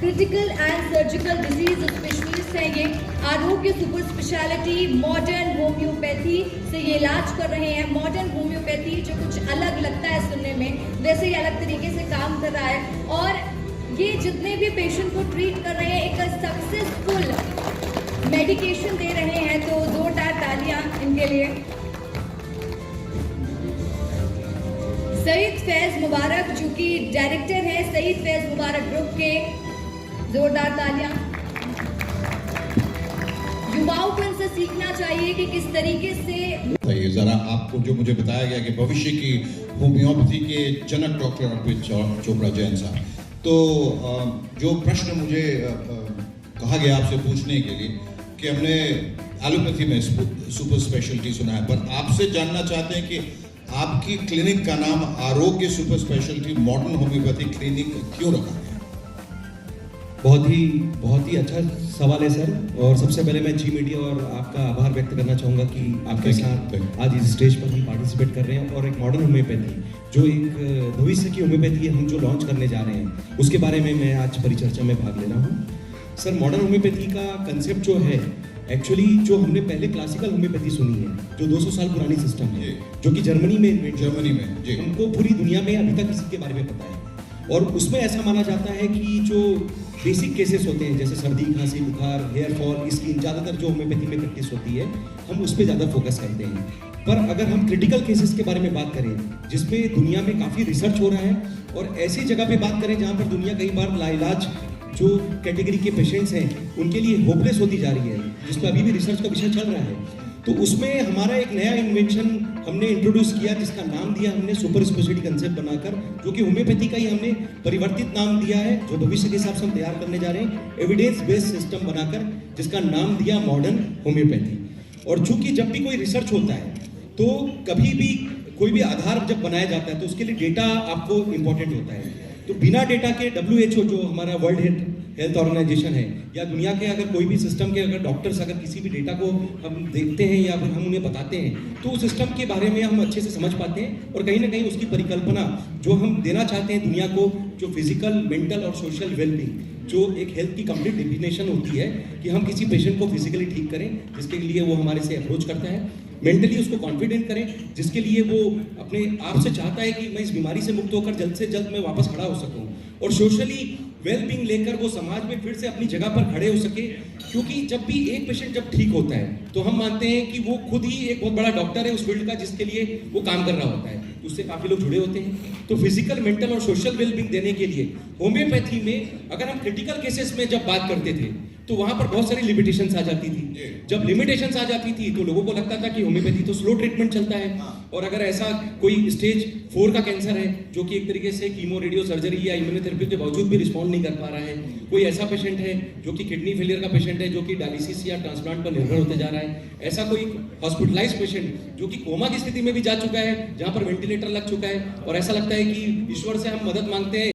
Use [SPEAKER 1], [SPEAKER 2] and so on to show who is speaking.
[SPEAKER 1] Critical and surgical disease specialist हैं ये। आरोग्य सुपर स्पेशलिटी मॉडर्न होम्योपैथी से ये इलाज कर रहे हैं। मॉडर्न होम्योपैथी जो कुछ अलग लगता है सुनने में, वैसे ही अलग तरीके से काम कर रहा है और ये जितने भी पेशेंट को ट्रीट कर रहे हैं एक सक्सेसफुल मेडिकेशन दे रहे हैं, तो जोरदार तालियां इनके लिए। सईद फैज मुबारक जो कि डायरेक्टर है सईद फैज मुबारक ग्रुप के, जोरदार तालियां। युवाओं को इनसे सीखना चाहिए कि किस तरीके से।
[SPEAKER 2] जरा आपको जो मुझे बताया गया कि भविष्य की होम्योपैथी के जनक डॉक्टर अर्पित चोपड़ा जैन साहब, तो जो प्रश्न मुझे कहा गया आपसे पूछने के लिए कि हमने एलोपैथी में सुपर स्पेशलिटी सुना है, पर आपसे जानना चाहते हैं कि आपकी क्लिनिक का नाम आरोग्य super speciality modern homeopathy clinic क्यों रखा गया?
[SPEAKER 3] बहुत ही अच्छा सवाल है सर। और सबसे पहले मैं जी मीडिया और आपका आभार व्यक्त करना चाहूँगा कि आपके साथ आज इस स्टेज पर हम पार्टिसिपेट कर रहे हैं और एक मॉडर्न होम्योपैथी जो एक भविष्य की होम्योपैथी हम जो लॉन्च करने जा रहे हैं उसके बारे में मैं आज परिचर्चा में भाग ले रहा हूँ। सर, मॉडर्न होम्योपैथी का कंसेप्ट जो है एक्चुअली जो हमने पहले क्लासिकल होम्योपैथी सुनी है जो 200 साल पुरानी सिस्टम है जो कि जर्मनी में हमको पूरी दुनिया में अभी तक किसी के बारे में पता है। और उसमें ऐसा माना जाता है कि जो बेसिक केसेस होते हैं जैसे सर्दी, खांसी, बुखार, हेयर फॉल, स्किन, ज़्यादातर जो होम्योपैथी में प्रैक्टिस होती है हम उस पर ज़्यादा फोकस करते हैं। पर अगर हम क्रिटिकल केसेस के बारे में बात करें जिसमें दुनिया में काफ़ी रिसर्च हो रहा है और ऐसी जगह पे बात करें जहाँ पर दुनिया कई बार लाइलाज जो कैटेगरी के पेशेंट्स हैं उनके लिए होपलेस होती जा रही है, जिस पर अभी भी रिसर्च का विषय चल रहा है, तो उसमें हमारा एक नया इन्वेंशन हमने इंट्रोड्यूस किया जिसका नाम दिया हमने सुपर स्पेशलिटी कंसेप्ट बनाकर, जो कि होम्योपैथी का ही हमने परिवर्तित नाम दिया है जो भविष्य के हिसाब से हम तैयार करने जा रहे हैं, एविडेंस बेस्ड सिस्टम बनाकर जिसका नाम दिया मॉडर्न होम्योपैथी। और चूंकि जब भी कोई रिसर्च होता है तो कभी भी कोई भी आधार जब बनाया जाता है तो उसके लिए डेटा आपको इंपॉर्टेंट होता है। तो बिना डेटा के WHO जो हमारा वर्ल्ड हेल्थ ऑर्गेनाइजेशन है या दुनिया के अगर कोई भी सिस्टम के अगर डॉक्टर्स अगर किसी भी डेटा को हम देखते हैं या फिर हम उन्हें बताते हैं तो उस सिस्टम के बारे में हम अच्छे से समझ पाते हैं और कहीं ना कहीं उसकी परिकल्पना जो हम देना चाहते हैं दुनिया को, जो फिजिकल, मेंटल और सोशल वेलबींग जो एक हेल्थ की कंप्लीट डेफिनेशन होती है कि हम किसी पेशेंट को फिजिकली ठीक करें जिसके लिए वो हमारे से अप्रोच करता है, मेंटली उसको कॉन्फिडेंट करें जिसके लिए वो अपने आप से चाहता है कि मैं इस बीमारी से मुक्त होकर जल्द से जल्द मैं वापस खड़ा हो सकूं, और सोशली वेलबींग लेकर वो समाज में फिर से अपनी जगह पर खड़े हो सके। क्योंकि जब भी एक पेशेंट जब ठीक होता है तो हम मानते हैं कि वो खुद ही एक बहुत बड़ा डॉक्टर है उस फील्ड का जिसके लिए वो काम कर रहा होता है, उससे काफ़ी लोग जुड़े होते हैं। तो फिजिकल, मेंटल और सोशल वेलबींग देने के लिए होम्योपैथी में अगर हम क्रिटिकल केसेस में जब बात करते थे तो वहां पर बहुत सारी लिमिटेशंस आ जाती थी। जब लिमिटेशंस आ जाती थी तो लोगों को लगता था कि होम्योपैथी तो स्लो ट्रीटमेंट चलता है, और अगर ऐसा कोई स्टेज 4 का कैंसर है जो कि एक तरीके से कीमो, रेडियो सर्जरी या इम्यूनोथेरेपी के बावजूद भी रिस्पॉन्ड नहीं कर पा रहा है, कोई ऐसा पेशेंट है जो कि किडनी फेलियर का पेशेंट है जो कि डायलिसिस या ट्रांसप्लांट पर निर्भर होते जा रहा है, ऐसा कोई हॉस्पिटलाइज पेशेंट जो कि कोमा की स्थिति में भी जा चुका है जहां पर वेंटिलेटर लग चुका है और ऐसा लगता है कि ईश्वर से हम मदद मांगते हैं